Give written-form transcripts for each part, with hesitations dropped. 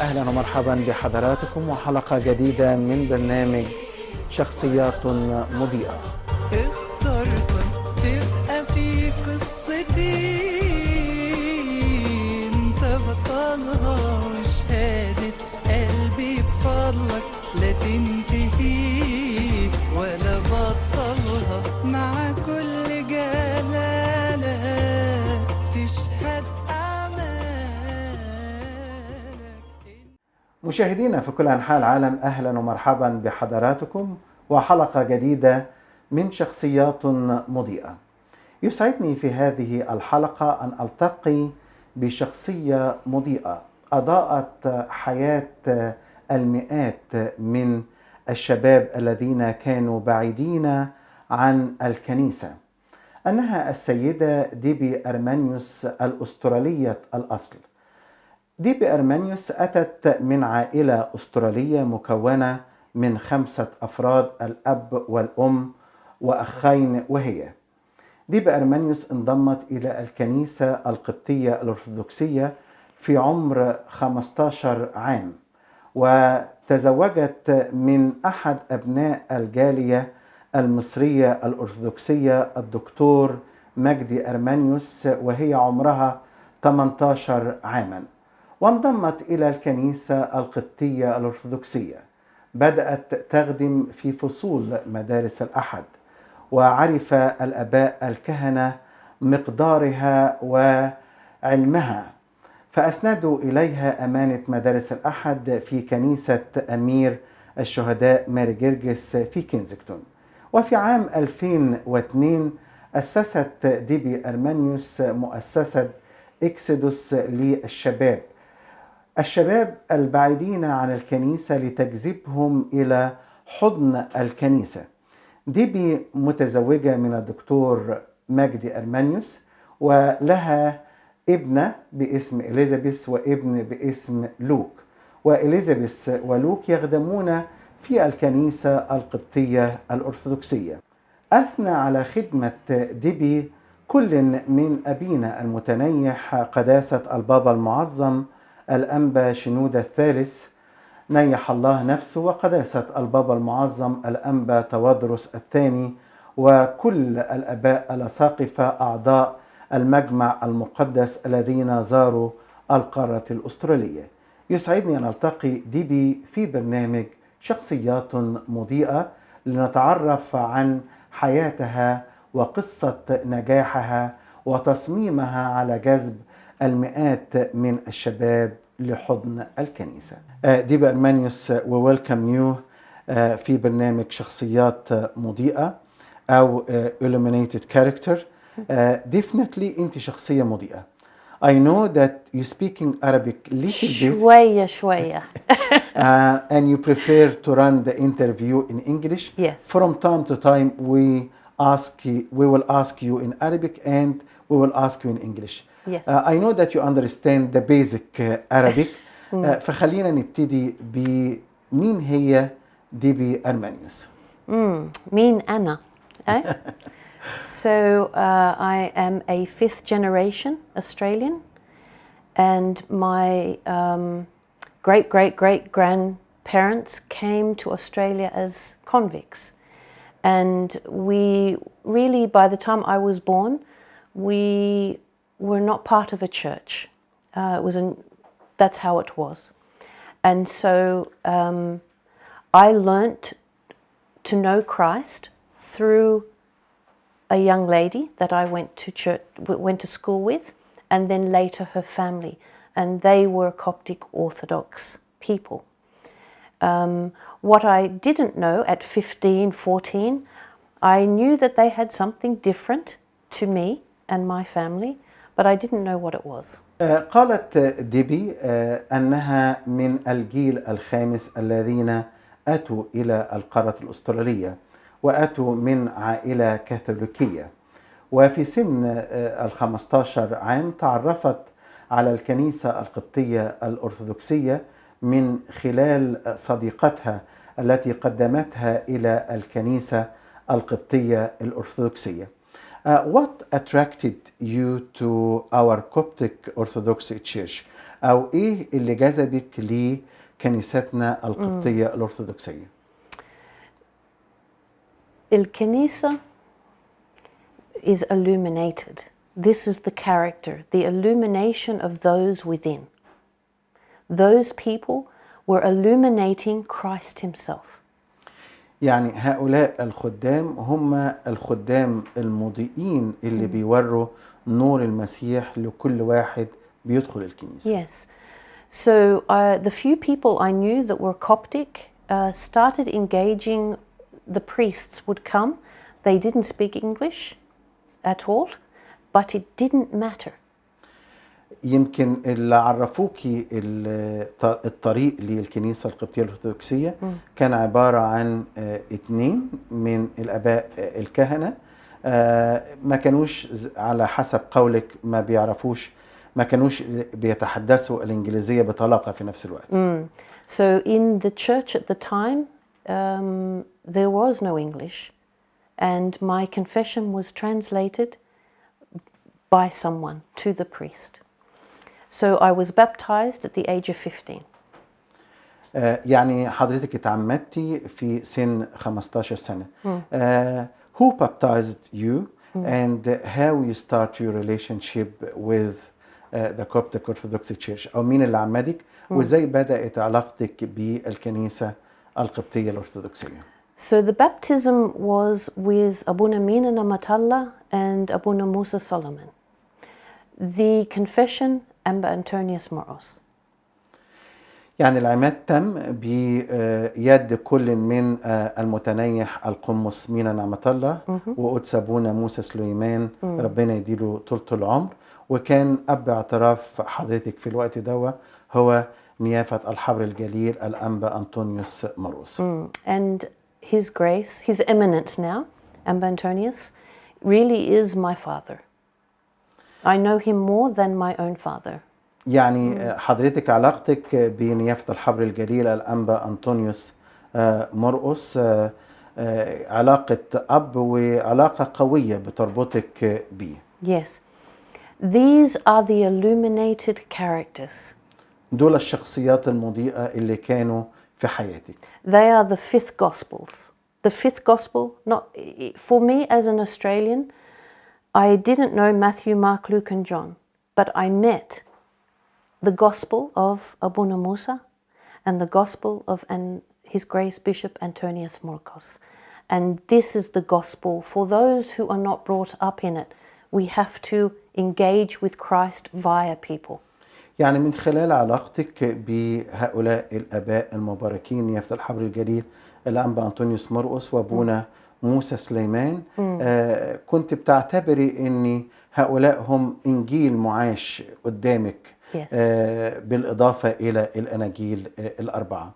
أهلا ومرحبا بحضراتكم وحلقة جديدة من برنامج شخصيات مضيئة. اخترتك تبقى في قصتي، انت بطلها وشهادة قلبي بفضلك لا تنتهي ولا بطلها، مع كل جلالة تشهد أعمالك. مشاهدينا في كل أنحاء العالم، أهلا ومرحبا بحضراتكم وحلقة جديدة من شخصيات مضيئة. يسعدني في هذه الحلقة أن ألتقي بشخصية مضيئة أضاءت حياة المئات من الشباب الذين كانوا بعيدين عن الكنيسة. أنها السيدة ديبي أرمانيوس الأسترالية الأصل. ديبي أرمانيوس أتت من عائلة أسترالية مكونة من 5 أفراد، الأب والأم وأخين وهي. ديبي أرمانيوس انضمت إلى الكنيسة القبطية الأرثوذكسية في عمر 15 عام، وتزوجت من أحد أبناء الجالية المصرية الأرثوذكسية الدكتور مجدي أرمانيوس وهي عمرها 18 عاما، وانضمت إلى الكنيسة القبطية الأرثوذكسية. بدأت تخدم في فصول مدارس الأحد، وعرف الآباء الكهنة مقدارها وعلمها، فأسندوا إليها أمانة مدارس الأحد في كنيسة أمير الشهداء ماري جرجس في كنزكتون. وفي عام 2002 أسست ديبي أرمانيوس مؤسسة إكسدوس للشباب، الشباب البعيدين عن الكنيسة، لتجذبهم إلى حضن الكنيسة. ديبي متزوجة من الدكتور مجدي أرمانيوس، ولها ابنة باسم إليزابيث وابن باسم لوك، وإليزابيث ولوك يخدمون في الكنيسة القبطية الأرثوذكسية. أثنى على خدمة ديبي كل من أبينا المتنيح قداسة البابا المعظم الأنبا شنودة الثالث نيح الله نفسه، وقداسة البابا المعظم الأنبا توادرس الثاني، وكل الآباء الأساقفة أعضاء المجمع المقدس الذين زاروا القارة الأسترالية. يسعدني أن ألتقي ديبي في برنامج شخصيات مضيئة لنتعرف عن حياتها وقصة نجاحها وتصميمها على جذب المئات من الشباب لحضن الكنيسة. ديبي أرمانيوس، we welcome you في برنامج شخصيات مضيئة أو illuminated character. Definitely أنت شخصية مضيئة. I know that you speaking Arabic little bit. شوية. And you prefer to run the interview in English. Yes. From time to time we will ask you in Arabic and we will ask you in English. Yes. I know that you understand the basic Arabic. فخلينا نبتدي بمين هي ديبي أرمانيوس. مين أنا؟ So I am a 5th generation Australian, and my great grandparents came to Australia as convicts, and we really, by the time I was born, we were not part of a church. That's how it was. And so I learnt to know Christ through a young lady that I went to school with, and then later her family, and they were Coptic Orthodox people. What I didn't know at 15, 14, I knew that they had something different to me and my family, but I didn't know what it was. قالت ديبي أنها من الجيل الخامس الذين أتوا إلى القارة الأسترالية، وأتوا من عائلة كاثوليكية، وفي سن 15 عام تعرفت على الكنيسة القبطية الأرثوذكسية من خلال صديقتها التي قدمتها إلى الكنيسة القبطية الأرثوذكسية. What attracted you to our Coptic Orthodox Church؟ أو إيه اللي جذبك لكنيستنا القبطية الأرثوذكسية؟ الكنيسة is illuminated. This is the character, the illumination of those within. Those people were illuminating Christ himself. يعني هؤلاء الخدام هم الخدام المضيئين اللي بيوروا نور المسيح لكل واحد بيدخل الكنيسة. Yes. So the few people I knew that were Coptic started engaging. The priests would come. They didn't speak English at all, but it didn't matter. يمكن اللي عرفوكي الطريق للكنيسة القبطية الأرثوذكسية كان عبارة عن 2 من الآباء الكهنة، ما كانوش على حسب قولك ما كانوش بيتحدثوا الإنجليزية بطلاقة في نفس الوقت. So in the church at the time, there was no English, and my confession was translated by someone to the priest. So I was baptized at the age of 15. يعني حضرتك اتعمدتي في سن 15 سنة. Who baptized you and how you start your relationship with the Coptic Orthodox Church؟ أو مين اللي عمدك وإزاي بدأت علاقتك بالكنيسة القبطية الأرثوذكسية؟ So the baptism was with Abuna Mina Namatalla and Abuna Musa Solomon. The confession, Amba Antonius Moros. يعني العماد تم بيد كل من المتنيح القمص مينا نعمة الله وقدس أبونا موسى سليمان ربنا يديله طولة العمر، وكان أب اعتراف حضرتك في الوقت ده هو نيافة الحبر الجليل الأنبا أنطونيوس مروس. And his grace, his eminence now, Amba Antonius, really is my father. I know him more than my own father. يعني حضرتك علاقتك بنيافة الحبر الجليل الأنبا أنطونيوس مرقس علاقة أب وعلاقة قوية بتربطك بيه. Yes. These are the illuminated characters. دول الشخصيات المضيئة اللي كانوا في حياتك. They are the fifth gospels. The fifth gospel, not for me as an Australian, I didn't know Matthew, Mark, Luke and John, but I met the gospel of Abuna Musa and the gospel of His Grace Bishop Antonius Morkos. And this is the gospel for those who are not brought up in it. We have to engage with Christ via people. يعني من خلال علاقتك بهؤلاء الآباء المباركين نيافة الحبر الجليل الأنبا أنطونيوس مرقس وأبونا موسى سليمان كنت بتعتبري أن هؤلاء هم إنجيل معاش قدامك. Yes. بالإضافة إلى الأناجيل الأربعة.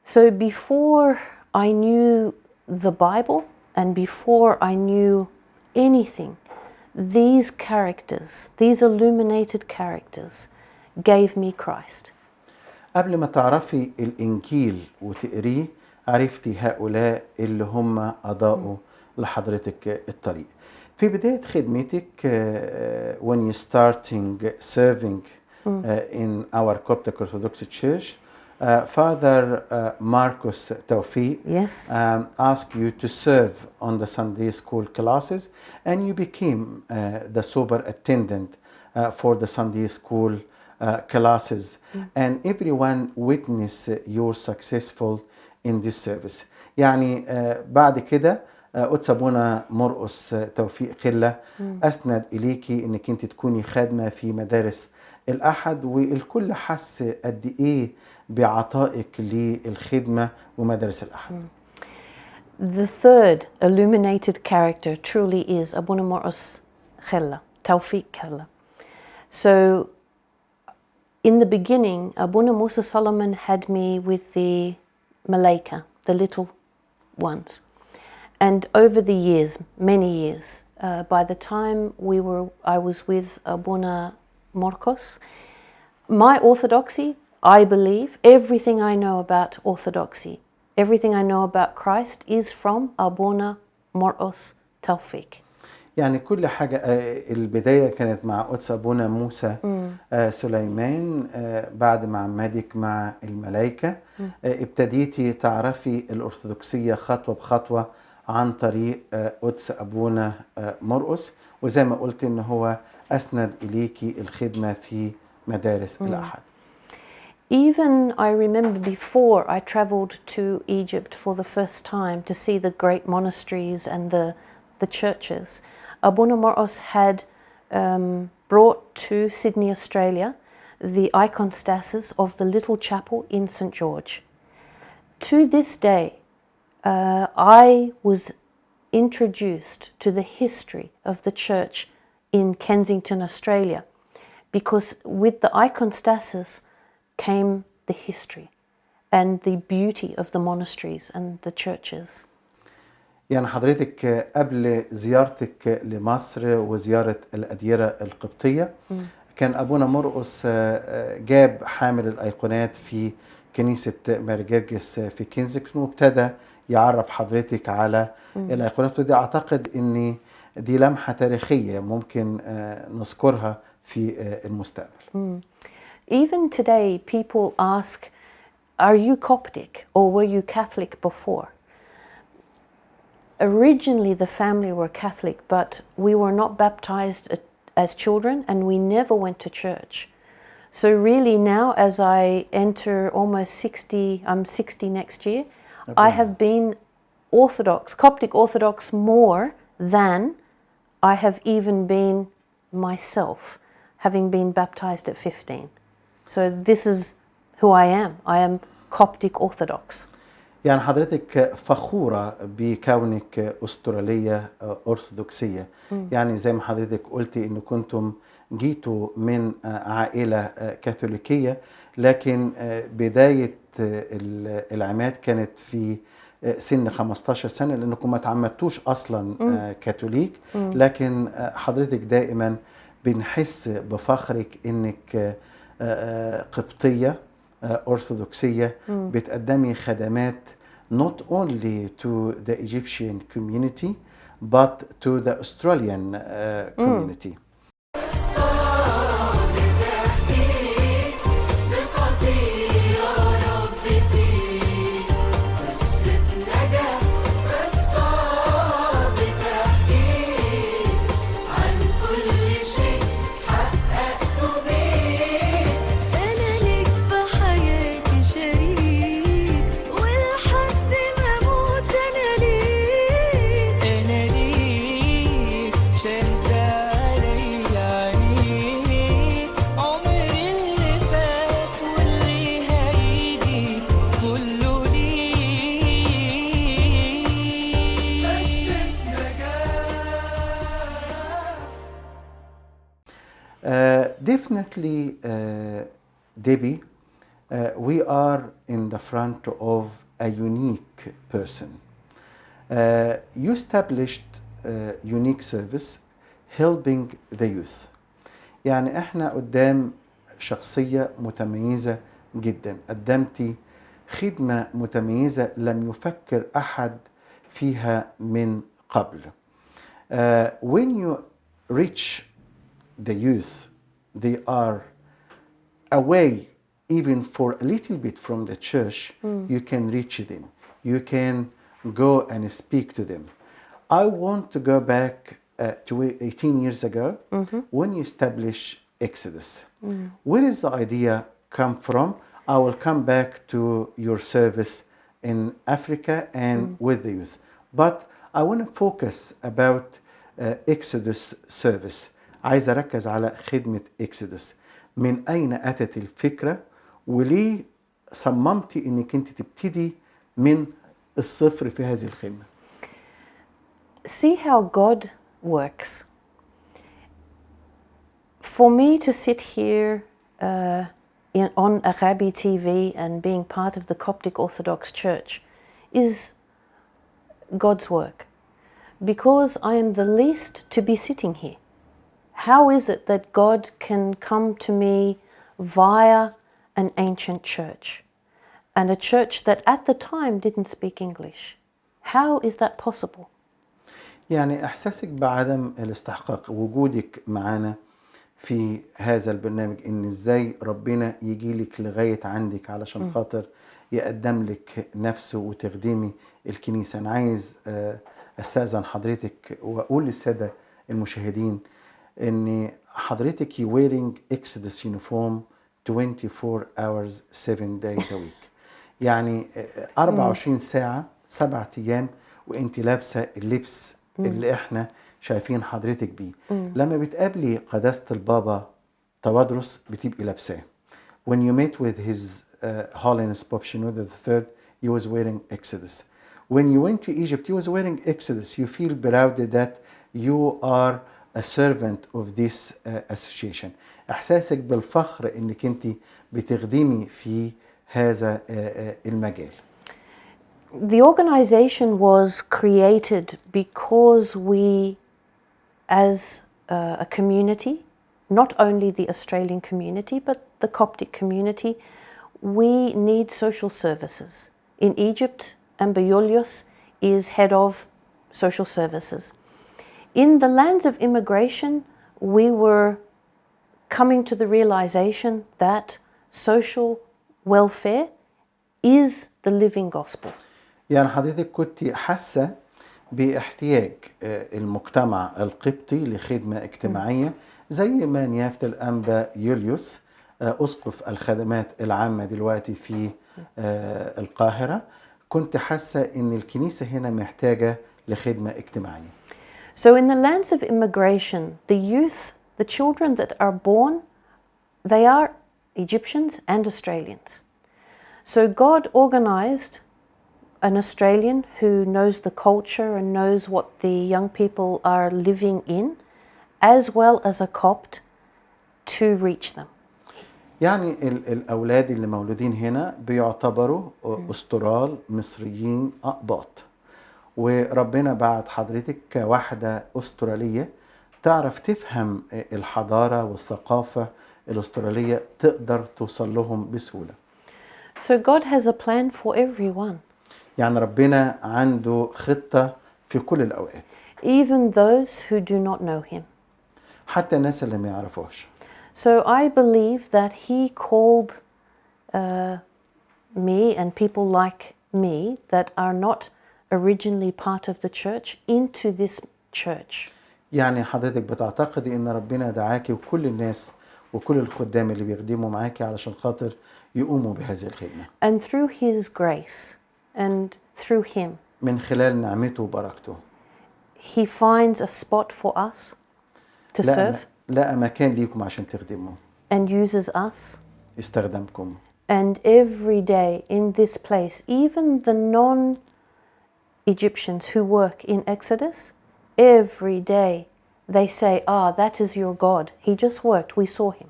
So before I knew the Bible and before I knew anything, these characters, these illuminated characters, gave me Christ. قبل ما تعرفي الإنجيل وتقريه عرفتي هؤلاء اللي هم أضاءوا لحضرتك الطريق. في بداية خدمتك when you starting serving in our Coptic Orthodox Church, Father Marcus Tawfiq asked you to serve on the Sunday school classes, and you became the superintendent for the Sunday school classes, and everyone witnessed you're successful in this service. يعني بعد كده قدس أبونا مرقس توفيق قلة أسند إليكي إنك أنت تكوني خادمة في مدارس الأحد، والكل حس قد إيه بعطائك للخدمة ومدارس الأحد. The third illuminated character truly is Abuna Morqus Khella, Tawfiq Khella. So in the beginning, Abuna Musa Solomon had me with the Malaika, the little ones. And over the years, many years, by the time I was with Abuna Morkos, my orthodoxy, I believe, everything I know about orthodoxy, everything I know about Christ is from Abuna Morqus Tawfiq. يعني كل حاجة البداية كانت مع قدس أبونا موسى سليمان. بعد ما عمادك مع الملائكة ابتديتي تعرفي الأرثوذكسية خطوة بخطوة عن طريق قدس أبونا مرقس، وزي ما قلت إن هو أسند إليكي الخدمة في مدارس الأحد. Even I remember before I traveled to Egypt for the first time to see the great monasteries and the churches, Abuna Morros had brought to Sydney, Australia, the iconostasis of the little chapel in St. George. To this day, I was introduced to the history of the church in Kensington, Australia, because with the iconostasis came the history and the beauty of the monasteries and the churches. يعني حضرتك قبل زيارتك لمصر وزيارة الأديرة القبطية كان أبونا مرقس جاب حامل الأيقونات في كنيسة ماري جرجس في كنزكتون، وابتدى يعرف حضرتك على الأيقونات، ودي أعتقد أن دي لمحة تاريخية ممكن نذكرها في المستقبل. Even today people ask, are you Coptic or were you Catholic before? Originally the family were Catholic, but we were not baptized as children and we never went to church. So really now, as I enter almost 60, I'm 60 next year, I have been Orthodox, Coptic Orthodox more than I have even been myself, having been baptized at 15. So this is who I am. I am Coptic Orthodox. يعني حضرتك فخورة بكونك أسترالية أرثوذكسية. يعني زي ما حضرتك قلتي إن كنتم جيتوا من عائلة كاثوليكية، لكن بداية العماد كانت في سن 15 سنة لأنكم ما تعمدتوش أصلا كاثوليك، لكن حضرتك دائما بنحس بفخرك إنك قبطية أرثوذكسية بتقدمي خدمات not only to the Egyptian community but to the Australian community. Definitely, Debbie, we are in the front of a unique person. You established a unique service helping the youth. يعني احنا قدام شخصية متميزة جدا، قدمتي خدمة متميزة لم يفكر أحد فيها من قبل. When you reach the youth, they are away even for a little bit from the church, you can reach them. You can go and speak to them. I want to go back to 18 years ago when you established Exodus. Where is the idea come from? I will come back to your service in Africa and with the youth. But I want to focus about Exodus service. عايز أركز على خدمة إكسودس. من أين أتت الفكرة وليه صممتي إنك أنت تبتدي من الصفر في هذه الخدمة؟ See how God works. For me to sit here on Agapy TV and being part of the Coptic Orthodox Church is God's work, because I am the least to be sitting here. How is it that God can come to me via an ancient church, and a church that at the time didn't speak English? How is that possible? يعني إحساسك بعدم الاستحقاق، وجودك معانا في هذا البرنامج، إن إزاي ربنا يجيلك لغاية عندك علشان خاطر يقدم لك نفسه وتخدمي الكنيسة. أنا عايز أستأذن حضرتك وأقول للسادة المشاهدين إن حضرتك you wearing Exodus uniform 24 hours 7 days a week. يعني 24 ساعة 7 أيام وأنت لابسة اللبس اللي إحنا شايفين حضرتك بيه. لما بتقابلي قداسة البابا توادرس بتبقي لابساه. When you met with his Holiness Pope Shenouda III, he was wearing Exodus. When you went to Egypt, he was wearing Exodus. You feel proud that you are a servant of this association. إحساسك بالفخر إنك أنت بتخدمي في هذا المجال. The organization was created because we, as a community, not only the Australian community, but the Coptic community, we need social services. In Egypt, Ambayolios is head of social services. In the lands of immigration, we were coming to the realization that social welfare is the living gospel. يعني حضرتك كنت حاسة باحتياج المجتمع القبطي لخدمة اجتماعية زي ما نيافة الأنبا يوليوس أسقف الخدمات العامة دلوقتي في القاهرة، كنت حاسة إن الكنيسة هنا محتاجة لخدمة اجتماعية. So in the lands of immigration, the youth, the children that are born, they are Egyptians and Australians. So God organized an Australian who knows the culture and knows what the young people are living in, as well as a Copt to reach them. يعني الأولاد اللي مولودين هنا بيعتبروا أسترال مصريين أقباط، وربنا بعت حضرتك كواحدة أسترالية تعرف تفهم الحضارة والثقافة الأسترالية، تقدر توصل لهم بسهولة. So God has a plan for everyone. يعني ربنا عنده خطة في كل الأوقات. Even those who do not know Him. حتى الناس اللي ما يعرفوش. So I believe that He called me and people like me that are not originally part of the church into this church. يعني حضرتك بتعتقدي إن ربنا دعاكي وكل الناس وكل الخدام اللي بيخدموا معاكي علشان خاطر يقوموا بهذه الخدمة. And through His grace and through Him, من خلال نعمته وبركته. He finds a spot for us to serve لقى مكان ليكم عشان تخدموا. and uses us. استخدمكم. And every day in this place, even the non-Egyptians who work in Exodus, every day they say, that is your God. He just worked. We saw him.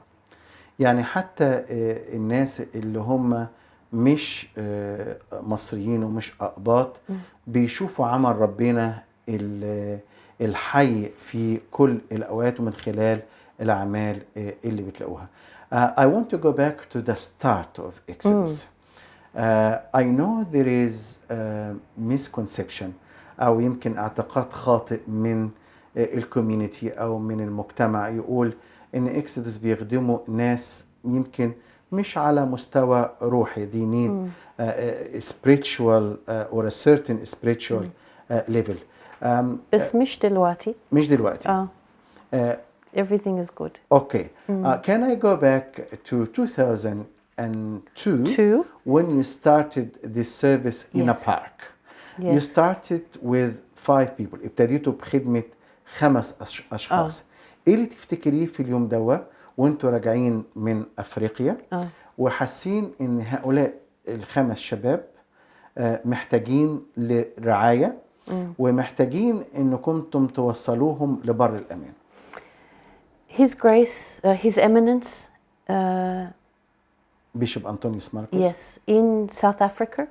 يعني حتى الناس اللي هم مش مصريين ومش أقباط بيشوفوا عمل ربنا الحي في كل الأوقات ومن خلال الأعمال اللي بتلاقوها. I want to go back to the start of Exodus. I know there is misconception أو يمكن اعتقاد خاطئ من الكوميونتي أو من المجتمع يقول إن إكسودس بيخدموا ناس يمكن مش على مستوى روحي. They need spiritual or a certain spiritual level. بس مش دلوقتي. مش دلوقتي. Everything is good. Okay. Can I go back to 2002 when you started this service in a park? Yes. You started with 5 people. ابتديتوا بخدمة 5 أشخاص. إيه اللي تفتكريه في اليوم دوا وانتوا راجعين من أفريقيا وحاسين إن هؤلاء ال5 شباب محتاجين لرعاية ومحتاجين إنكم توصلوهم لبر الأمان؟ His Grace, His Eminence, Bishop Antonius Marcos, yes, in South Africa,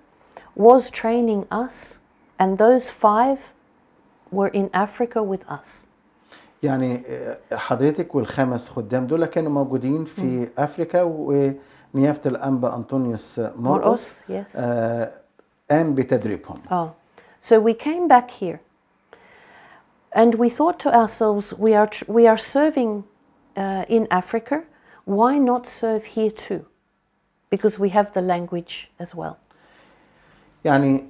was training us, and those 5 were in Africa with us. يعني حضرتك وال5 خدام دول كانوا موجودين في أفريقيا ونيافة الأنبا أنطونيوس مرقس قام بتدريبهم. So we came back here. And we thought to ourselves, we are serving in Africa. Why not serve here too? Because we have the language as well. يعني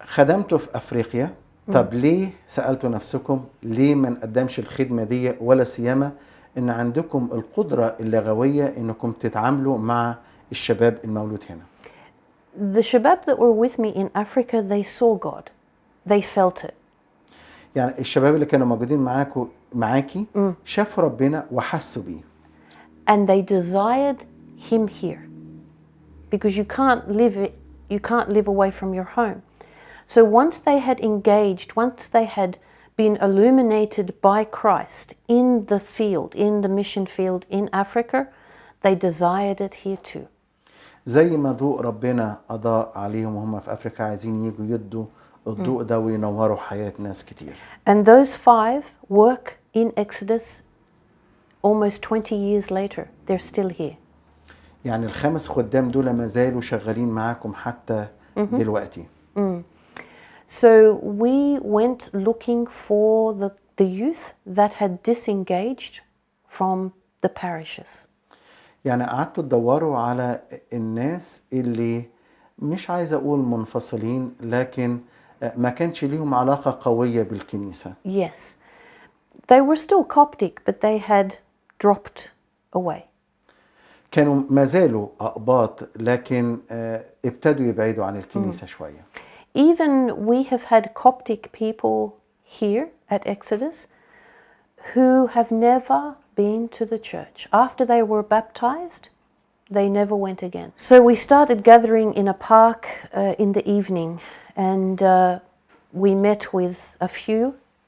خدمتوا في افريقيا، طب ليه سألتوا نفسكم ليه ما نقدمش الخدمة دي، ولا سيما ان عندكم القدرة اللغوية انكم تتعاملوا مع الشباب المولود هنا؟ The shabab that were with me in Africa, they saw God. They felt it. يعني الشباب اللي كانوا موجودين معاكي شافوا ربنا وحسوا بيه. And they desired him here. Because you can't live away from your home. So once they had engaged, once they had been illuminated by Christ in the field, in the mission field in Africa, they desired it here too. زي ما ضوء ربنا أضاء عليهم وهم في أفريقيا، عايزين يجوا يدوا الضوء ده وينوروا حياة ناس كتير. And those 5 work in Exodus almost 20 years later. They're still here. يعني ال5 خدام دول ما زالوا شغالين معاكم حتى دلوقتي. So we went looking for the youth that had disengaged from the parishes. يعني قعدتوا تدوروا على الناس اللي مش عايز أقول منفصلين، لكن ما كانش ليهم علاقة قوية بالكنيسة. Yes. They were still Coptic, but they had dropped away. كانوا ما زالوا أقباط، لكن ابتدوا يبعدوا عن الكنيسة شوية. Even we have had Coptic people here at Exodus who have never been to the church. After they were baptized, they never went again. So we started gathering in a park in the evening, and we met with a few,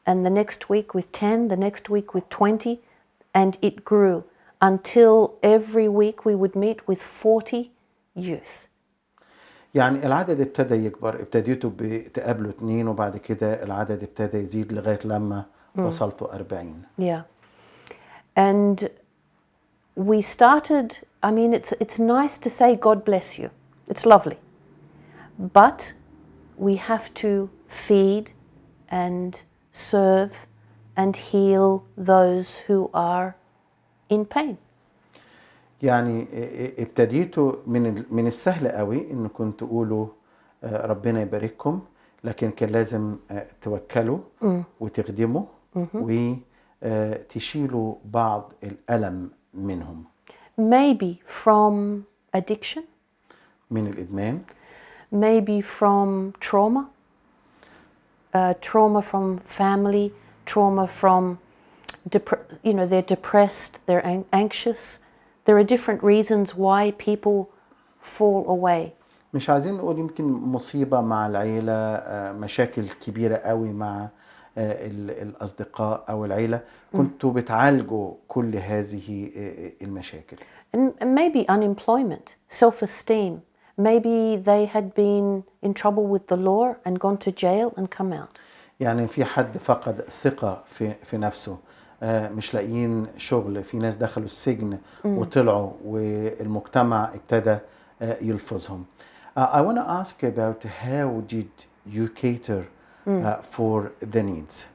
and the next week with 10, the next week with 20, and it grew until every week we would meet with 40 youth. يعني العدد ابتدى يكبر، ابتديتوا بتقابلوا 2 وبعد كده العدد ابتدى يزيد لغاية لما وصلتوا 40. Yeah. And we started, I mean, it's nice to say God bless you. It's lovely. But we have to feed and serve and heal those who are in pain. يعني ابتديتوا من السهل قوي انكم تقولوا ربنا يبارككم، لكن كان لازم توكلوا وتخدموا وتشيلوا بعض الألم منهم. Maybe from addiction. من الإدمان. Maybe from trauma. Trauma from family, trauma from, they're depressed, they're anxious. There are different reasons why people fall away. مش عايزين نقول يمكن مصيبة مع العيلة، مشاكل كبيرة قوي مع الأصدقاء أو العيلة، كنتوا بتعالجوا كل هذه المشاكل. And maybe unemployment, self-esteem. Maybe they had been in trouble with the law and gone to jail and come out. يعني في حد فقد ثقة في نفسه، مش لاقيين شغل، في ناس دخلوا السجن وطلعوا والمجتمع ابتدى يلفظهم. I want to ask about how did you cater for the needs.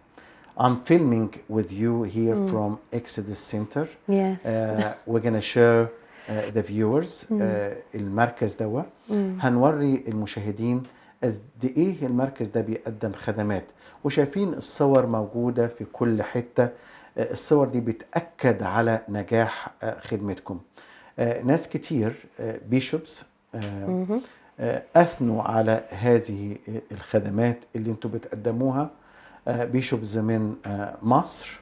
I'm filming with you here from Exodus Center. Yes. We're going to show the viewers المركز ده، هنوري المشاهدين قد ايه المركز ده بيقدم خدمات، وشايفين الصور موجودة في كل حتة. الصور دي بتأكد على نجاح خدمتكم. ناس كتير بيشوبس أثنوا على هذه الخدمات اللي انتوا بتقدموها. بيشوبز من مصر،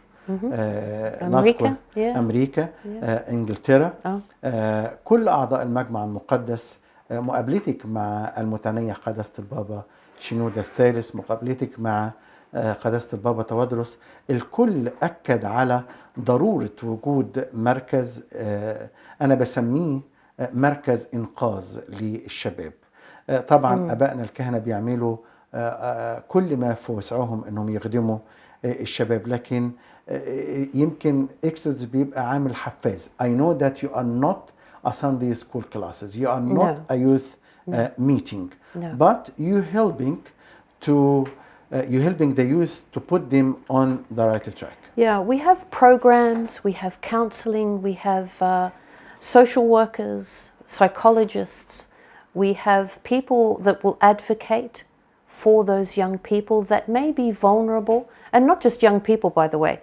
أمريكا، إنجلترا، كل أعضاء المجمع المقدس. مقابلتك مع المتنيح قداسة البابا شنودة الثالث، مقابلتك مع قداسة البابا توادرس، الكل أكد على ضرورة وجود مركز، أنا بسميه مركز إنقاذ للشباب. طبعا أبائنا الكهنة بيعملوا كل ما في وسعهم أنهم يخدموا الشباب، لكن يمكن إكسودس بيبقى عامل حفاز. I know that you are not a Sunday school classes, you are not a youth meeting, but you helping to you're helping the youth to put them on the right track. Yeah, we have programs, we have counseling, we have social workers, psychologists, we have people that will advocate for those young people that may be vulnerable, and not just young people, by the way.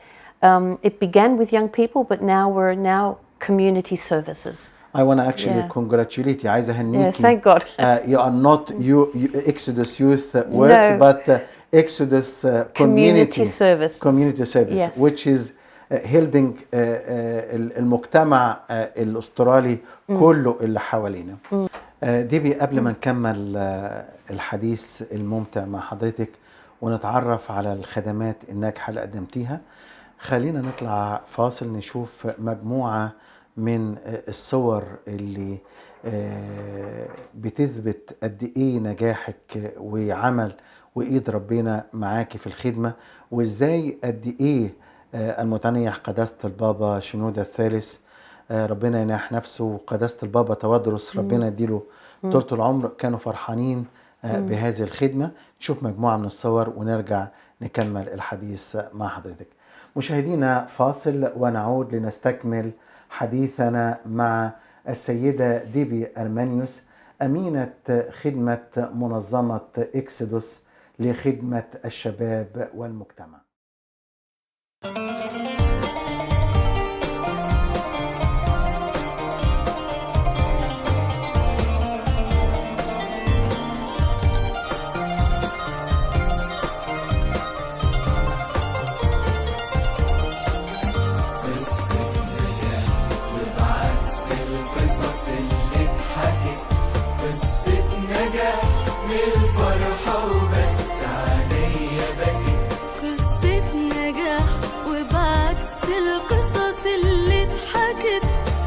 It began with young people, but we're now community services. I want to actually congratulate you. عايز Yeah, أهنيكي. thank God. You are not Exodus Youth Works, No. but Exodus Community services. Community service, Yes. which is helping المجتمع الأسترالي كله اللي حوالينا. ديبي قبل ما نكمل الحديث الممتع مع حضرتك ونتعرف على الخدمات الناجحة اللي قدمتيها، خلينا نطلع فاصل نشوف مجموعة من الصور اللي بتثبت قد ايه نجاحك وعمل وايد ربنا معاكي في الخدمة، وازاي قد ايه المتنيح قداسة البابا شنودة الثالث ربنا يناح نفسه، وقداسة البابا تودرس ربنا يديله طولة العمر، كانوا فرحانين بهذه الخدمة. نشوف مجموعة من الصور ونرجع نكمل الحديث مع حضرتك. مشاهدينا فاصل ونعود لنستكمل حديثنا مع السيدة ديبي أرمانيوس، أمينة خدمة منظمة إكسودوس لخدمة الشباب والمجتمع. الفرحة وبس عليا بكت، قصة نجاح وبعكس القصص اللي اتحكت،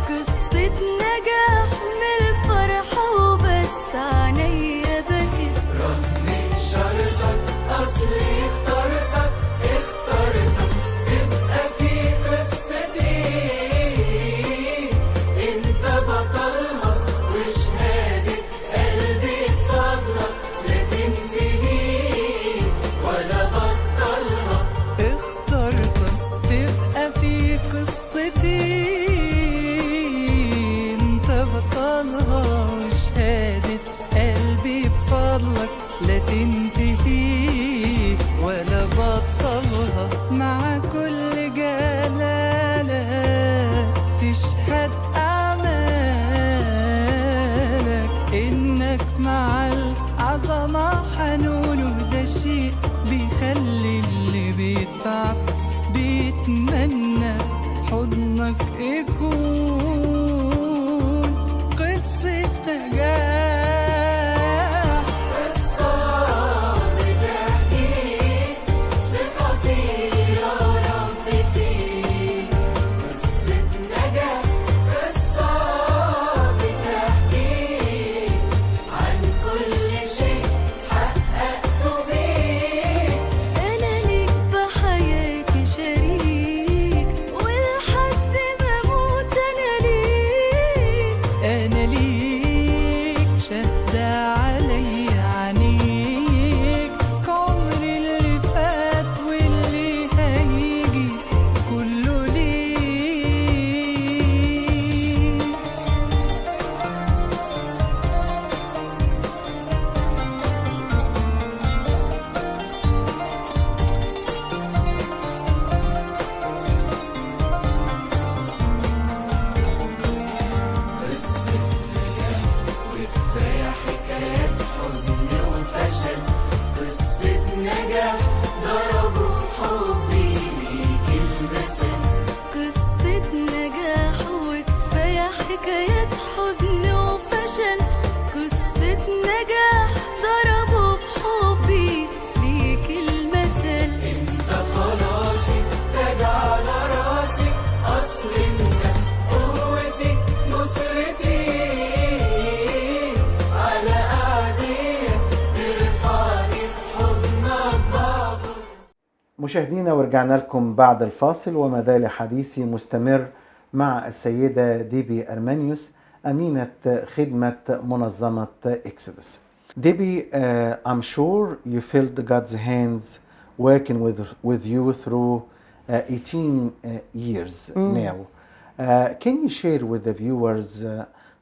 قصة نجاح من الفرحة وبس عليا بكت، رغم شرطك أصلي اخترتك تبقى في قصتي، انت بطلها وشهادة قلبي بفضلك لا تنتهي ولا بطلها، اخترتك تبقى في قصتي، انت بطلها وشهادة قلبي بفضلك لا تنتهي ولا بطلها، مع كل جلالة تشهد أعمالك إنك مع العظمة حنون، وده شيء بيخلي اللي بيتعب بيتمنى حضنك يكون قصة نجاح، قصة بتحكي ثقتي يا رب فيك، قصة نجاح، قصة بتحكي عن كل شيء حققته بيك، أنا ليك بحياتي شريك ولحد ما أموت أنا ليك شهدة عليا عينيك، عمري اللي فات واللي هيجي كله ليك. قصة نجاح وكفاية حكايات حزن وفشل، قصة نجاح ضربوا حبي ليك المثل، قصة نجاح وكفاية حكايات حزن وفشل، قصة نجاح ضربوا بحبي ليك المثل، انت خلاصي تاج على راسي، اصل انت قوتي نصرتي، على أعدائي ترفعني في حضنك بابا. مشاهدينا ورجعنا لكم بعد الفاصل، وما زال حديثي مستمر مع السيدة ديبي أرمانيوس، أمينة خدمة منظمة إكسودوس. Debbie, I'm sure you felt God's hands working with you through 18 years now. Can you share with the viewers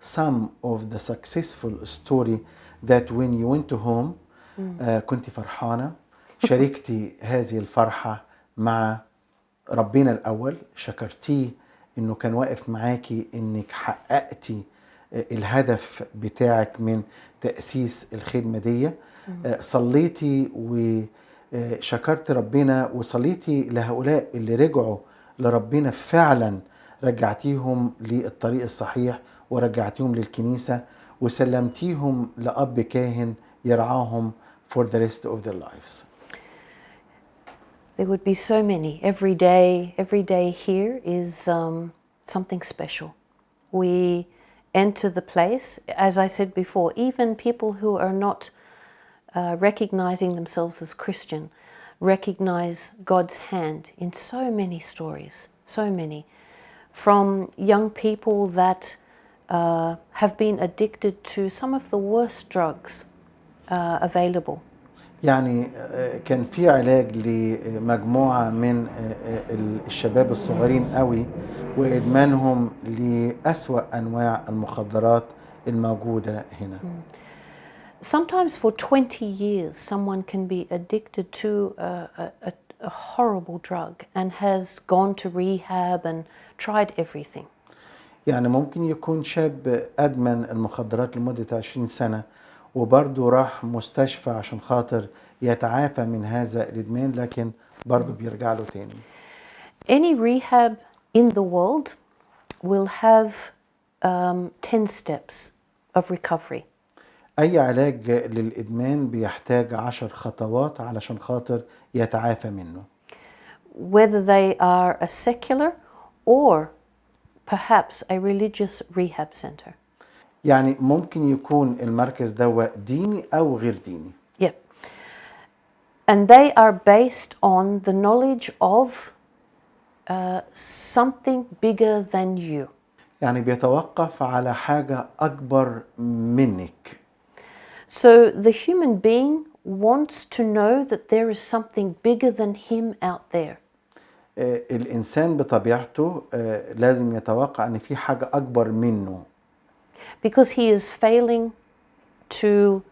some of the successful story that when you went home كنت فرحانة شاركتي هذه الفرحة مع ربنا الأول شكرتيه إنه كان واقف معاكي إنك حققتي الهدف بتاعك من تأسيس الخدمة دي صليتي وشكرت ربنا وصليتي لهؤلاء اللي رجعوا لربنا فعلا رجعتيهم للطريق الصحيح ورجعتيهم للكنيسة وسلمتيهم لأب كاهن يرعاهم for the rest of their lives. There would be so many. Every day here is something special. We enter the place, as I said before, even people who are not recognizing themselves as Christian recognize God's hand in so many stories, so many. From young people that have been addicted to some of the worst drugs available. يعني كان في علاج لمجموعة من الشباب الصغيرين قوي وإدمانهم لأسوأ أنواع المخدرات الموجودة هنا. Sometimes for 20 years someone can be addicted to a horrible drug and has gone to rehab and tried everything. يعني ممكن يكون شاب أدمن المخدرات لمدة 20 سنة وبرضه راح مستشفى عشان خاطر يتعافى من هذا الإدمان لكن برضه بيرجع له تاني. Any rehab in the world will have 10 steps of recovery. أي علاج للإدمان بيحتاج 10 خطوات علشان خاطر يتعافى منه. Whether they are a secular or perhaps a religious rehab center. يعني ممكن يكون المركز ده ديني أو غير ديني. Yep. And they are based on the knowledge of something bigger than you. يعني بيتوقف على حاجة أكبر منك. So the human being wants to know that there is something bigger than him out there. الإنسان بطبيعته لازم يتوقع أن في حاجة أكبر منه. Because he is failing to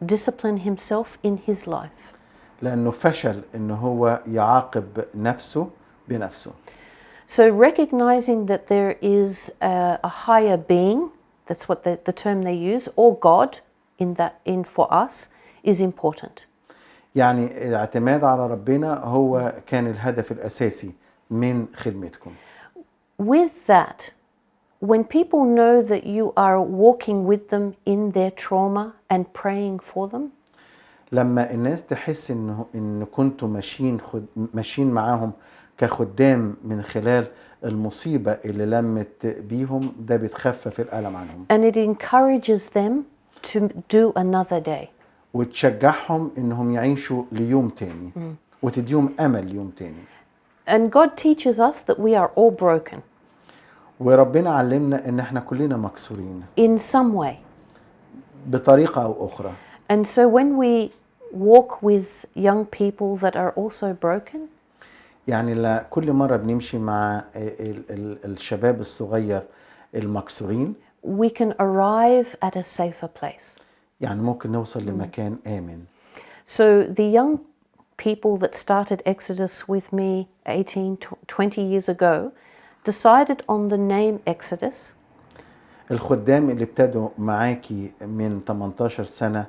discipline himself in his life. لأنه فشل إن هو يعاقب نفسه بنفسه. So recognizing that there is a higher being, that's what the term they use, or God in for us is important. يعني الاعتماد على ربنا هو كان الهدف الأساسي من خدمتكم. With that, when people know that you are walking with them in their trauma and praying for them, لما الناس تحس إن كنتوا ماشيين معاهم كخدام من خلال المصيبة اللي لمت بيهم ده بتخفف الألم عنهم. and it encourages them to do another day. وتشجعهم إنهم يعيشوا ليوم تاني وتديهم أمل ليوم تاني. And God teaches us that we are all broken وربنا علمنا إن إحنا كلنا مكسورين in some way. بطريقة أو أخرى. And so when we walk with young people that are also broken, يعني كل مرة بنمشي مع الشباب الصغير المكسورين we can arrive at a safer place. يعني ممكن نوصل لمكان آمن. So the young people that started Exodus with me 20 years ago decided on the name Exodus. الخدام اللي ابتدوا معاكي من 18 سنة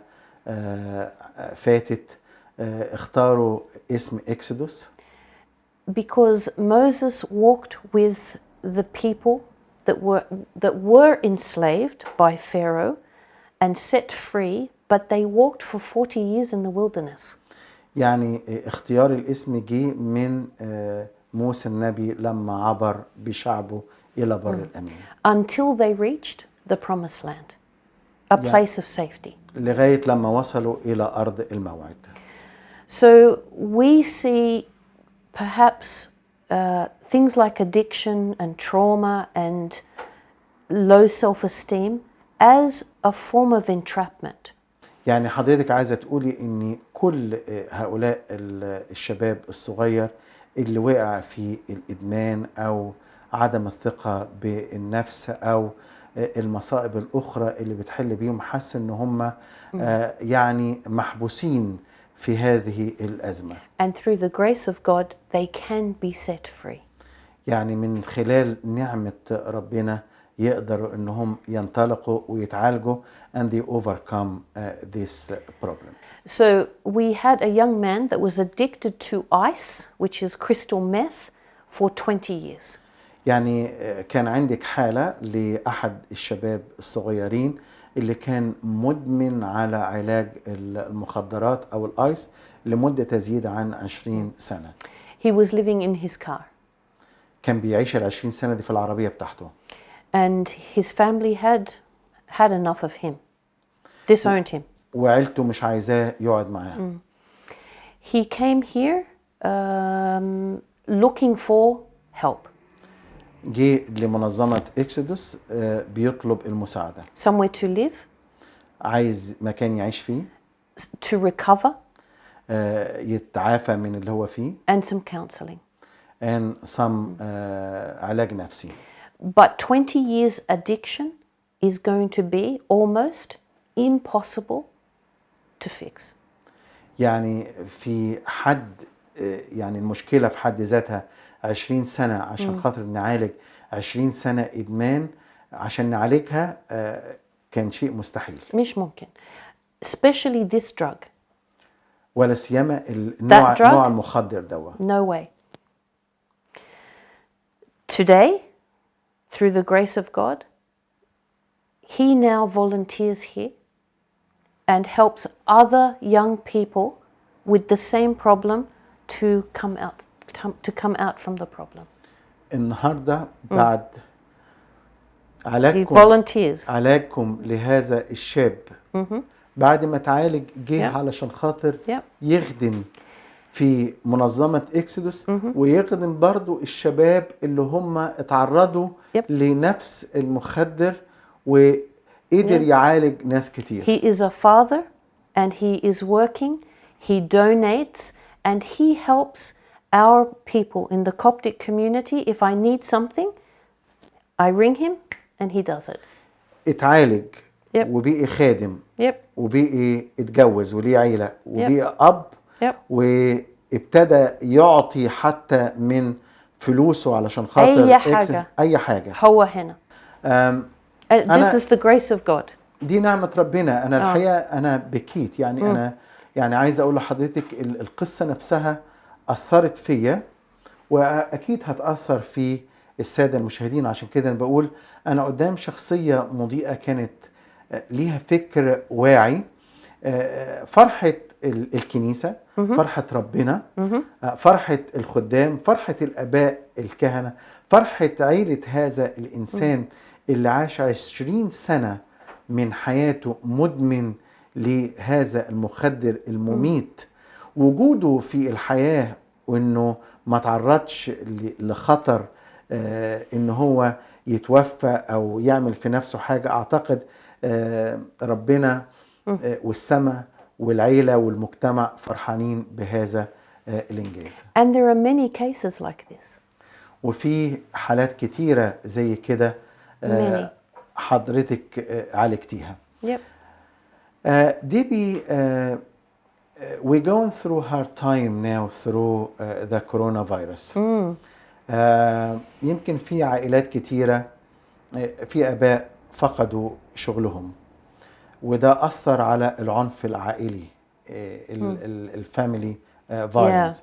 فاتت اختاروا اسم إكسودوس. Because Moses walked with the people that were enslaved by Pharaoh and set free, but they walked for 40 years in the wilderness. يعني اختيار الاسم جه من موسى النبي لما عبر بشعبه إلى بر الأمان. Until they reached the promised land, a place of safety. لغاية لما وصلوا إلى أرض الموعد. So we see perhaps things like addiction and trauma and low self-esteem as a form of entrapment. يعني حضرتك عايزة تقولي ان كل هؤلاء الشباب الصغير اللي وقع في الادمان او عدم الثقة بالنفس او المصائب الاخرى اللي بتحل بيهم، حاسة ان هم يعني محبوسين في هذه الازمة، And through the grace of God, they can be set free. يعني من خلال نعمة ربنا يقدروا انهم ينطلقوا ويتعالجوا and they overcome this problem. So we had a young man that was addicted to ice, which is crystal meth, for 20 years. يعني كان عندك حالة لأحد الشباب الصغيرين اللي كان مدمن على علاج المخدرات أو الآيس لمدة تزيد عن 20 سنة. He was living in his car, كان بيعيش ال20 سنة دي في العربية بتاعته، and his family had enough of him, disowned him. وعيلته مش عايزاه يقعد معاه. He came here looking for help, جه لمنظمة إكسودوس بيطلب المساعدة، somewhere to live, عايز مكان يعيش فيه، to recover, يتعافى من اللي هو فيه، and some counseling. and some علاج نفسي. But 20 years addiction is going to be almost impossible to fix. يعني في حد يعني المشكلة في حد ذاتها 20 سنة عشان خاطر نعالج 20 سنة إدمان، عشان نعالجها كان شيء مستحيل، مش ممكن. Especially this drug. ولا سيما النوع drug? نوع المخدر دوا. No way. Today, through the grace of God, he now volunteers here and helps other young people with the same problem to come out from the problem. النهارده بعد He علاجكم volunteers. لهذا الشاب، بعد ما تعالج جه Yep. علشان خاطر Yep. يخدم في منظمة إكسودوس، ويخدم برضو الشباب اللي هم اتعرضوا Yep. لنفس المخدر وقدر يعالج ناس كتير. He is a father and he is working, he donates, and he helps our people in the Coptic community. If I need something, I ring him and he does it. اتعالج Yep. وبقي خادم Yep, وبقي اتجوز وليه عيلة وبقي أب، yep. وابتدى يعطي حتى من فلوسه علشان خاطر أي حاجة. أي حاجة. هو هنا. This is the grace of God. دي نعمة ربنا. أنا الحقيقة أنا بكيت، يعني أنا يعني عايز أقول لحضرتك القصة نفسها أثرت فيا، وأكيد هتأثر في السادة المشاهدين. عشان كده أنا بقول أنا قدام شخصية مضيئة كانت ليها فكر واعي، فرحة الكنيسة، فرحة ربنا، فرحة الخدام، فرحة الآباء الكهنة، فرحة عيلة هذا الإنسان اللي عاش 20 سنة من حياته مدمن لهذا المخدر المميت. وجوده في الحياة وإنه ما تعرضش لخطر إن هو يتوفى أو يعمل في نفسه حاجة. أعتقد ربنا والسماء والعيلة والمجتمع فرحانين بهذا الإنجاز. And there are many cases like this. وفي حالات كتيرة زي كده Many. حضرتك عالجتيها. Yep. Debbie, we're going through hard time now through the coronavirus. يمكن في عائلات كتيرة، في آباء فقدوا شغلهم، وده أثر على العنف العائلي، الفاميلي violence.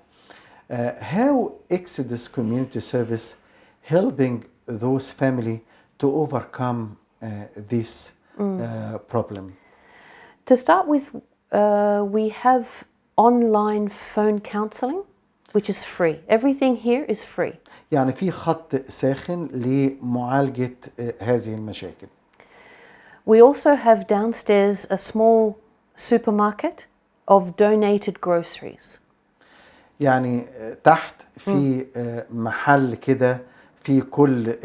How Exodus Community Service helping those family to overcome this problem? To start with, we have online phone counseling, which is free. Everything here is free. يعني في خط ساخن لمعالجة هذه المشاكل. We also have downstairs a small supermarket of donated groceries. يعني تحت في محل كده في كل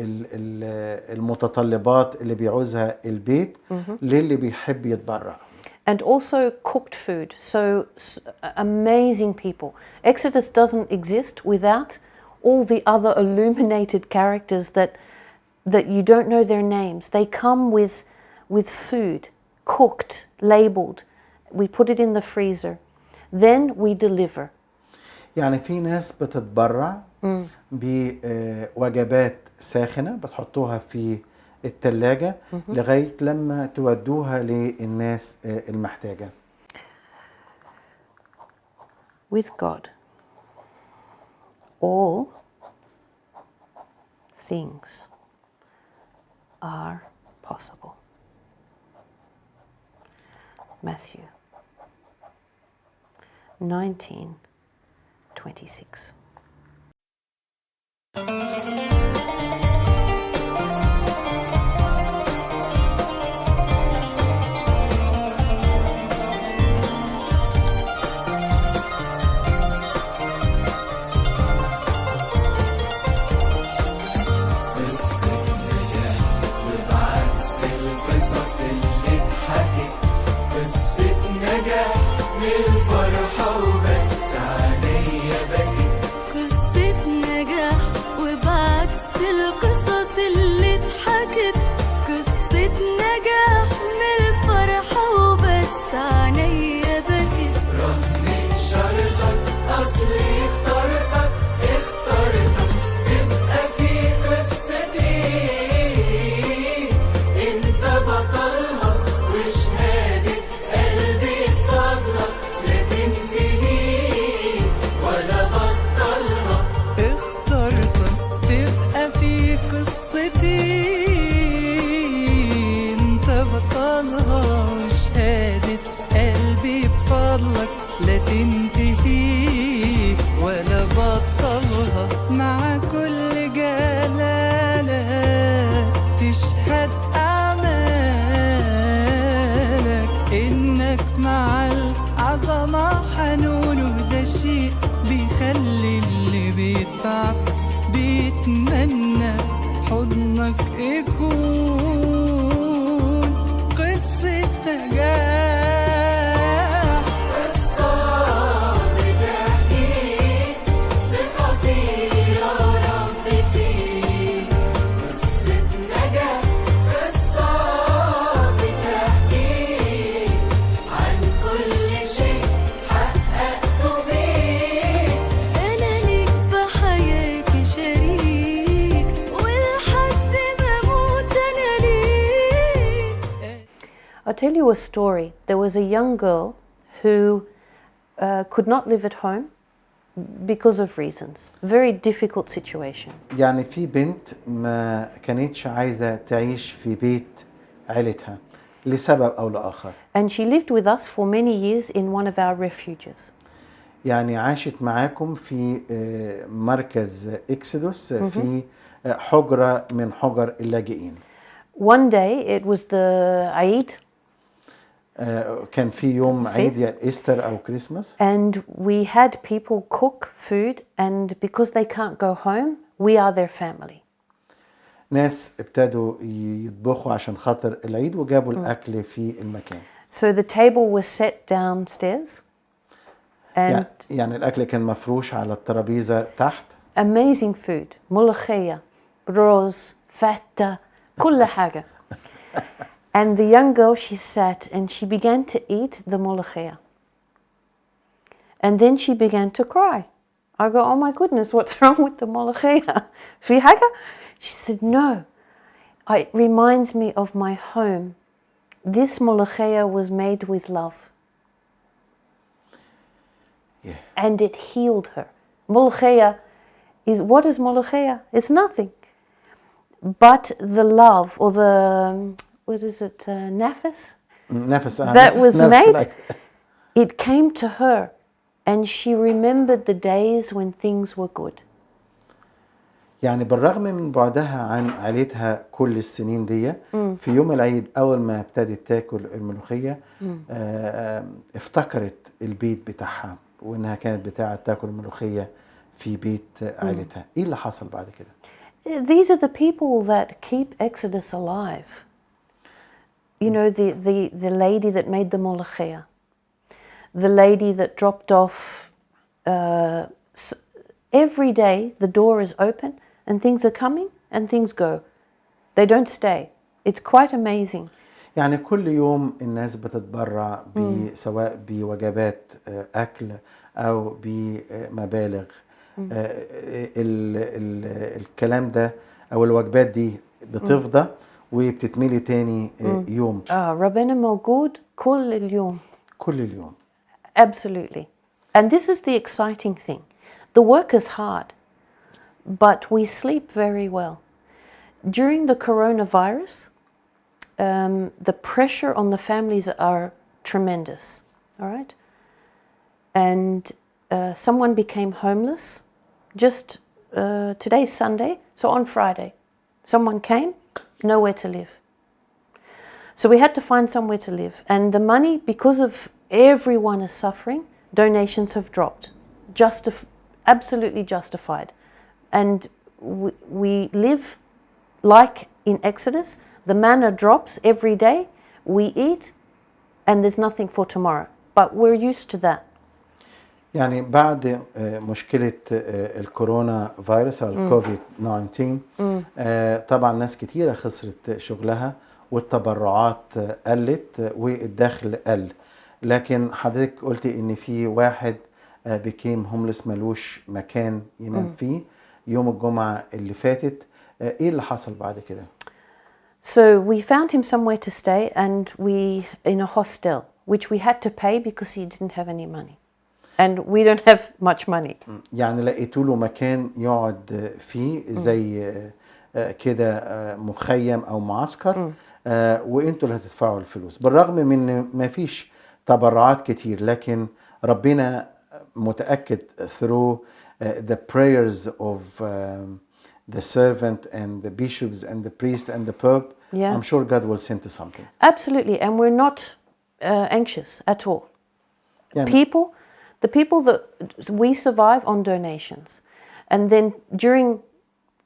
المتطلبات اللي بيعوزها البيت للي بيحب يتبرع. and also cooked food. So amazing people. Exodus doesn't exist without all the other illuminated characters that you don't know their names. They come with food, cooked, labeled. We put it in the freezer. Then we deliver. يعني في ناس بتتبرع بوجبات ساخنة بتحطوها في التلاجة لغاية لما تودوها للناس المحتاجة. With God, all things are possible. Matthew 19:26. الفرحة وبس عليا بكت قصة نجاح وبعكس القصص اللي ضحكت قصة نجاح من الفرحة وبس عليا بكت رغم شرطك أصلي اخترتك تبقى في قصتي انت بطلها وشهادة قلبي بفضلك لا تنتهي ولا بطلها اخترتك تبقى في قصتي انت بطلها وشهادة قلبي بفضلك لا تنتهي ولا بطلها مع كل جلالة تشهد أعمالك إنك مع العظمة حنون وده شيء بيخلي اللي بيتعب بيتمنى في حضنك يكون قصة نجاح قصة بتحكي ثقتي يا رب فيك قصة نجاح قصة بتحكي عن كل شيء حققته بيك أنا ليك بحياتي شريك ولحد ما أموت أنا ليك. I'll tell you a story. There was a young girl who could not live at home because of reasons. Very difficult situation. يعني في بنت ما كانتش عايزة تعيش في بيت عيلتها لسبب أو لآخر. And she lived with us for many years in one of our refuges. يعني عاشت معاكم في مركز إكسدوس في حجرة من حجر اللاجئين. One day, it was the Eid, كان في يوم عيد يعني إيستر أو كريسماس. and we had people cook food, and because they can't go home, we are their family. ناس ابتدوا يطبخوا عشان خاطر العيد وجابوا الأكل في المكان. So the table was set downstairs, and يعني الأكل كان مفروش على الترابيزة تحت. amazing food, ملوخية, رز, فتة, كل حاجة. And the young girl, she sat and she began to eat the ملوخية. And then she began to cry. I go, oh my goodness, what's wrong with the ملوخية? في حاجة? She said, no. It reminds me of my home. This ملوخية was made with love. Yeah. And it healed her. ملوخية is, what is ملوخية? It's nothing. But the love, or the, what is it, nafas? نفس That was نفس made, الأكل. it came to her, and she remembered the days when things were good. يعني بالرغم من بعدها عن عيلتها كل السنين دي في يوم العيد أول ما ابتدت تاكل الملوخية افتكرت البيت بتاعها وإنها كانت بتاعة تاكل الملوخية في بيت عيلتها. إيه اللي حصل بعد كده؟ These are the people that keep Exodus alive. You know, the lady that made the molokhia, the lady that dropped off. Every day the door is open and things are coming and things go. They don't stay. It's quite amazing. يعني كل يوم الناس بتتبرع سواء بوجبات أكل أو بمبالغ. الكلام ده أو الوجبات دي بتفضى وبتتملي تاني يوم. ربنا موجود كل اليوم. كل اليوم. Absolutely. And this is the exciting thing. The work is hard, but we sleep very well. During the coronavirus, the pressure on the families are tremendous, all right? And someone became homeless just today's Sunday, so on Friday. Someone came, nowhere to live. So we had to find somewhere to live. And the money, because of everyone is suffering, donations have dropped. Absolutely justified. And we live like in Exodus. The manna drops every day. We eat, and there's nothing for tomorrow. But we're used to that. يعني بعد مشكلة الكورونا فيروس أو الكوفيد 19 طبعا ناس كتيرة خسرت شغلها والتبرعات قلت والدخل قل. لكن حضرتك قلتي إن في واحد became homeless ملوش مكان ينام فيه يوم الجمعة اللي فاتت. إيه اللي حصل بعد كده؟ So we found him somewhere to stay, and we in a hostel, which we had to pay because he didn't have any money. And we don't have much money. يعني لقيتوا له مكان يقعد فيه زي كده مخيم أو معسكر وانتوا اللي هتدفعوا الفلوس. بالرغم من ما فيش تبرعات كتير لكن ربنا متأكد through the prayers of the servant and the bishops and the priest and the pope. I'm sure God will send us something. Absolutely, and we're not anxious at all. The people that we survive on donations, and then during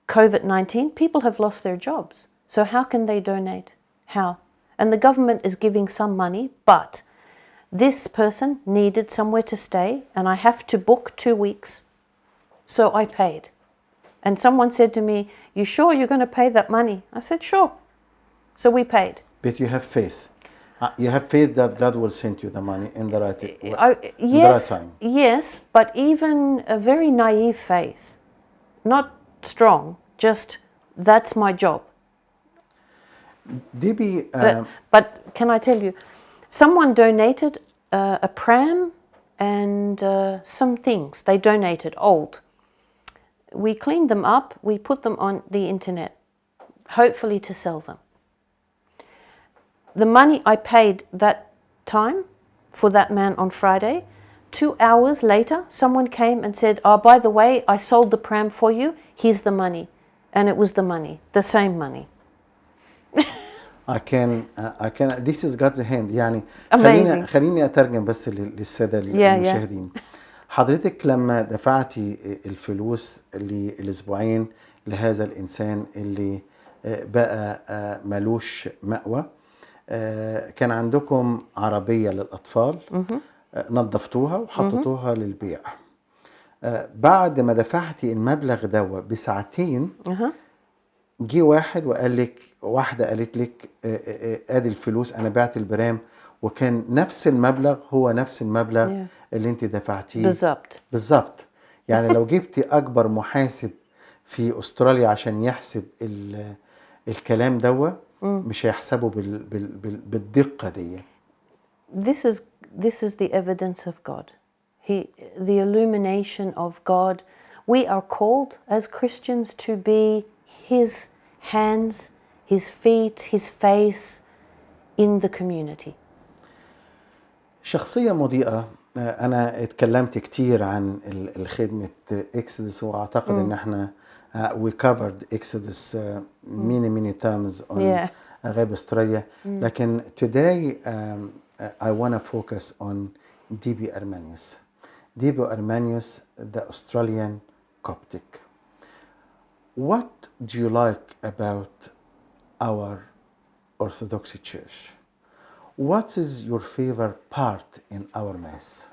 COVID-19, people have lost their jobs. So how can they donate? How? And the government is giving some money, but this person needed somewhere to stay, and I have to book 2 weeks. So I paid. And someone said to me, "You sure you're going to pay that money?" I said, "Sure." So we paid. But you have faith. You have faith that God will send you the money in the right, Yes, the right time. Yes, but even a very naive faith, not strong, just that's my job. DB, but can I tell you, someone donated a pram and some things. They donated old. We cleaned them up, we put them on the internet, hopefully to sell them. The money I paid that time for that man on Friday, 2 hours later, someone came and said, "Oh, by the way, I sold the pram for you, here's the money." And it was the money, the same money. I can this is God's hand. يعني خليني أترجم بس للسادة المشاهدين. حضرتك لما دفعتي الفلوس للأسبوعين لهذا الإنسان اللي بقى ملوش مأوى، كان عندكم عربية للأطفال نظفتوها وحطيتوها للبيع. بعد ما دفعتي المبلغ ده بساعتين جه واحدة قالت لك ادي الفلوس انا بعت البرام، وكان نفس المبلغ هو نفس المبلغ اللي انت دفعتيه بالظبط. يعني لو جبتي اكبر محاسب في استراليا عشان يحسب الكلام ده مش هيحسبه بالدقة دي. This is the evidence of God. The illumination of God. We are called as Christians to be His hands, His feet, His face in the community. شخصية مضيئة. أنا اتكلمت كتير عن الخدمة إكسودس، وأعتقد إن إحنا we covered Exodus many times on غاب أستراليا. لكن today I want to focus on DB Armanious. DB Armanious, the Australian Coptic. What do you like about our Orthodox Church? What is your favorite part in our mass?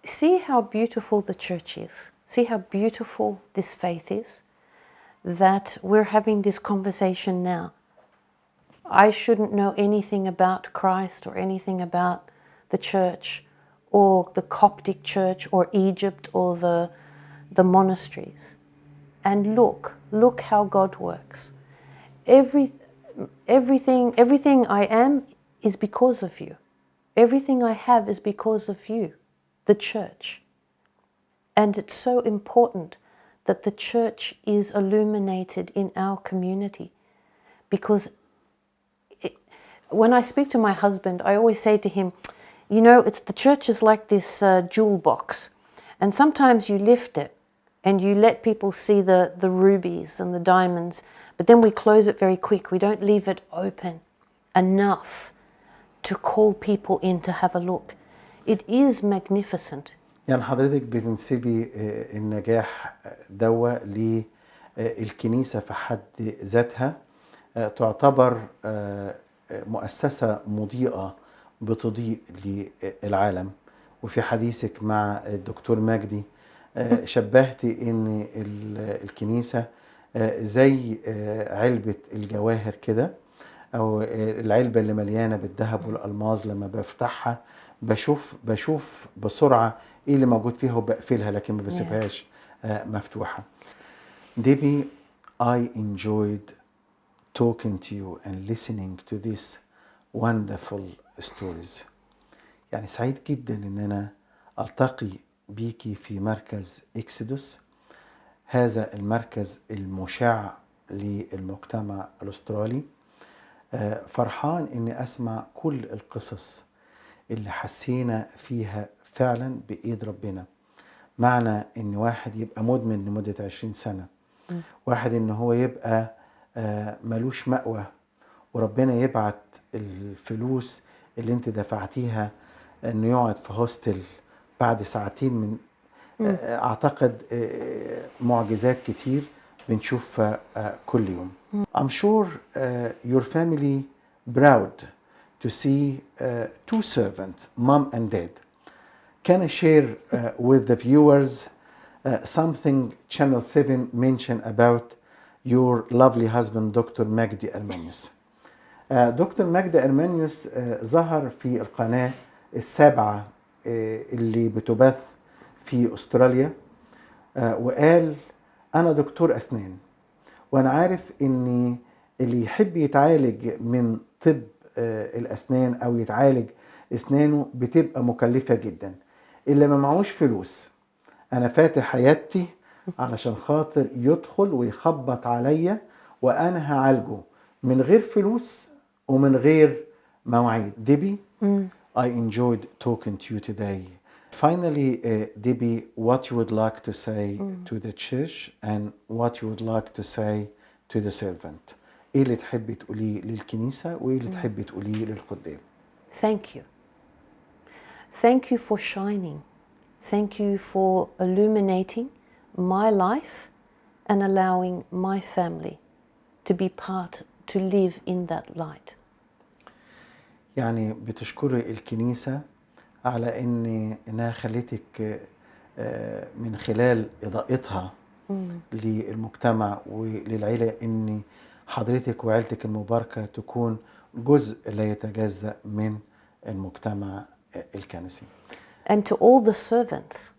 See how beautiful the church is. See how beautiful this faith is. That we're having this conversation now. I shouldn't know anything about Christ or anything about the church or the Coptic church or Egypt or the monasteries. And look how God works. Everything I am is because of you. Everything I have is because of you, the church. And it's so important that the church is illuminated in our community, because when I speak to my husband, I always say to him, you know, the church is like this jewel box, and sometimes you lift it and you let people see the rubies and the diamonds, but then we close it very quick. We don't leave it open enough to call people in to have a look. It is magnificent. يعني حضرتك بتنسبي النجاح دوا للكنيسة في حد ذاتها، تعتبر مؤسسة مضيئة بتضيء للعالم. وفي حديثك مع الدكتور مجدي شبهتي ان الكنيسة زي علبة الجواهر كده، او العلبة اللي مليانة بالذهب والألماظ. لما بفتحها بشوف بسرعة ايه اللي موجود فيها وبقفلها، لكن ما بسيبهاش مفتوحة. Debbie, I enjoyed talking to you and listening to these wonderful stories. يعني سعيد جدا ان انا التقي بيكي في مركز إكسيدوس، هذا المركز المشع للمجتمع الأسترالي. فرحان اني اسمع كل القصص اللي حسينا فيها فعلا بإيد ربنا. معنى ان واحد يبقى مدمن لمدة 20 سنة، واحد ان هو يبقى ملوش مأوى، وربنا يبعت الفلوس اللي انت دفعتيها انه يقعد في هوستل بعد ساعتين من اعتقد معجزات كتير بنشوفها كل يوم. I'm sure your family proud to see two servants, mom and dad. Can I share with the viewers something Channel 7 mentioned about your lovely husband Dr. مجدي أرمانيوس. دكتور مجدي أرمانيوس ظهر في القناة السابعة اللي بتبث في أستراليا، وقال أنا دكتور أسنان، وأنا عارف إن اللي يحب يتعالج من طب الأسنان أو يتعالج أسنانه بتبقى مكلفة جدا. اللي ما معهوش فلوس أنا فاتح عيادتي علشان خاطر يدخل ويخبط عليا وأنا هعالجه من غير فلوس ومن غير مواعيد. Debbie, I enjoyed talking to you today. Finally, Debbie, what you would like to say to the church and what you would like to say to the servant. إيه اللي تحبي تقوليه للكنيسة وإيه اللي تحبي تقوليه للخدام؟ Thank you. Thank you for shining. Thank you for illuminating my life and allowing my family to be part, to live in that light. يعني بتشكري الكنيسة على إنها خلتك من خلال إضاءتها للمجتمع وللعيلة إن حضرتك وعيلتك المباركة تكون جزء لا يتجزأ من المجتمع الكنسي. And to all the servants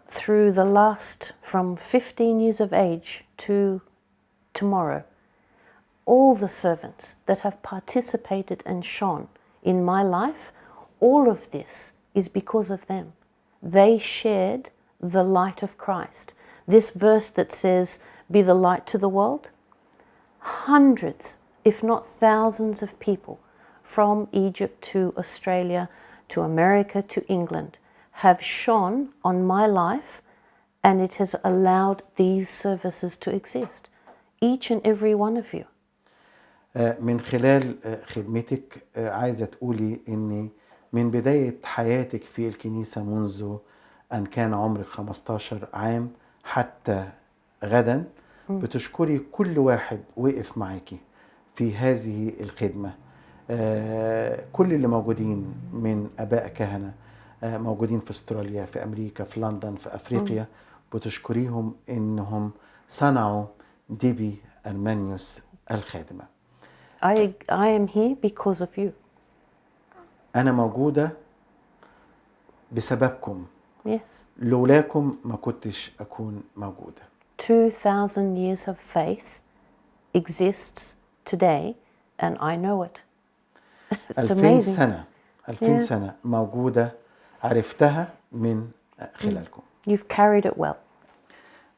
through the last, from 15 years of age to tomorrow, all the servants that have participated and shone in my life, all of this is because of them. They shared the light of Christ. This verse that says, be the light to the world, hundreds, if not thousands of people from Egypt to Australia, to America, to England, have shone on my life, and it has allowed these services to exist. Each and every one of you. من خلال خدمتك عايزة تقولي إن من بداية حياتك في الكنيسة منذ أن كان عمرك 15 عام حتى غدا بتشكري كل واحد وقف معاكي في هذه الخدمة. كل اللي موجودين من آباء كهنة موجودين في استراليا، في أمريكا، في لندن، في أفريقيا، بتشكريهم إنهم صنعوا ديبي أرمانيوس الخادمة. I am here because of you. أنا موجودة بسببكم. Yes. لولاكم ما كنتش أكون موجودة. 2,000 years of faith exists today, and I know it. It's 2000 amazing. سنة 2000 Yeah. سنة موجودة، عرفتها من خلالكم. You've carried it well.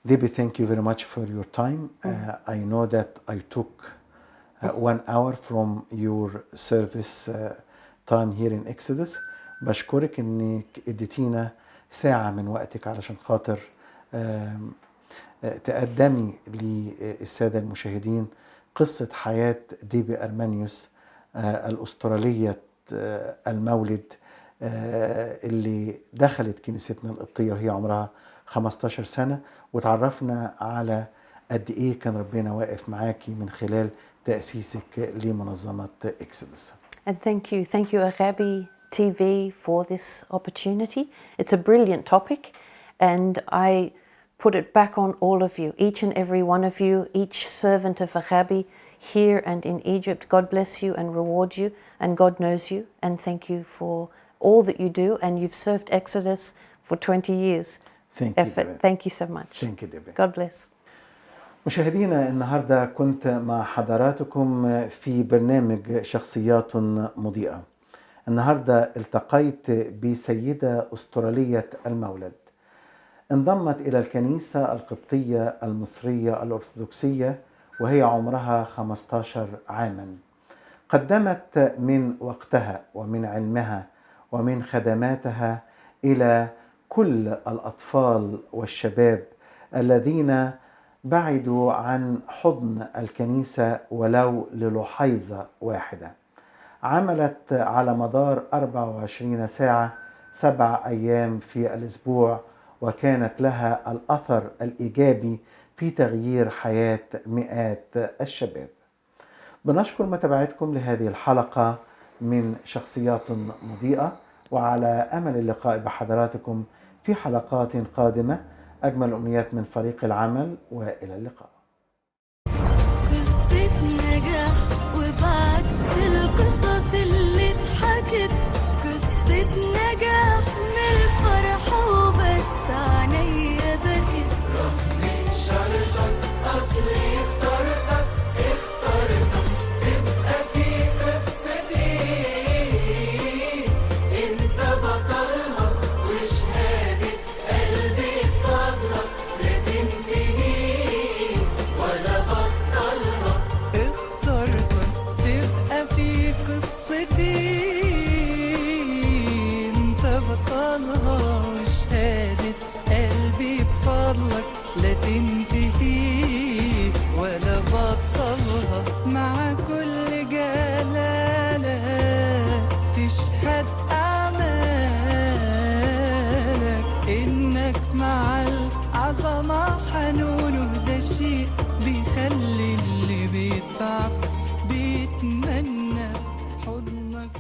Debbie, thank you very much for your time. I know that I took 1 hour from your service time here in Exodus. بشكرك انك اديتينا ساعة من وقتك علشان خاطر تقدمي للسادة المشاهدين قصة حياة ديبي أرمانيوس الأسترالية المولد، اللي دخلت كنيستنا القبطية وهي عمرها 15 سنة، وتعرفنا على قد إيه كان ربنا واقف معاكي من خلال تأسيسك لمنظمة إكسودوس. And thank you Agapy TV for this opportunity. It's a brilliant topic, and I put it back on all of you, each and every one of you, each servant of Agapy here and in Egypt. God bless you and reward you, and God knows you, and thank you for all that you do, and you've served Exodus for 20 years. Thank you, Effort. Debbie. Thank you so much. Thank you, Debbie. God bless. مشاهدينا، النهاردة كنت مع حضراتكم في برنامج شخصيات مضيئة. النهاردة التقيت بسيدة أسترالية المولد، انضمت إلى الكنيسة القبطية المصرية الأرثوذكسية وهي عمرها 15 عاما. قدمت من وقتها ومن علمها ومن خدماتها إلى كل الأطفال والشباب الذين بعدوا عن حضن الكنيسة ولو للحيظة واحدة. عملت على مدار 24 ساعة 7 أيام في الأسبوع، وكانت لها الأثر الإيجابي في تغيير حياة مئات الشباب. بنشكر متابعتكم لهذه الحلقة من شخصيات مضيئة، وعلى أمل اللقاء بحضراتكم في حلقات قادمة. أجمل الأمنيات من فريق العمل، وإلى اللقاء. قصة نجاح وبعكس القصص اللي اتحكت، قصة نجاح من الفرح وبس عينيا بكت. من شرطك أصلي اخترتك تبقى في قصتي، انت بطلها وشهادة قلبي بفضلك لا تنتهي ولا بطلها. اخترتك تبقى في قصتي، انت بطلها وشهادة قلبي بفضلك لا تنتهي ولا بطلها. مع كل جلالة تشهد أعمالك، إنك مع العظمة حنون، وده شيء بيخلي اللي بيتعب بيتمنى حضنك.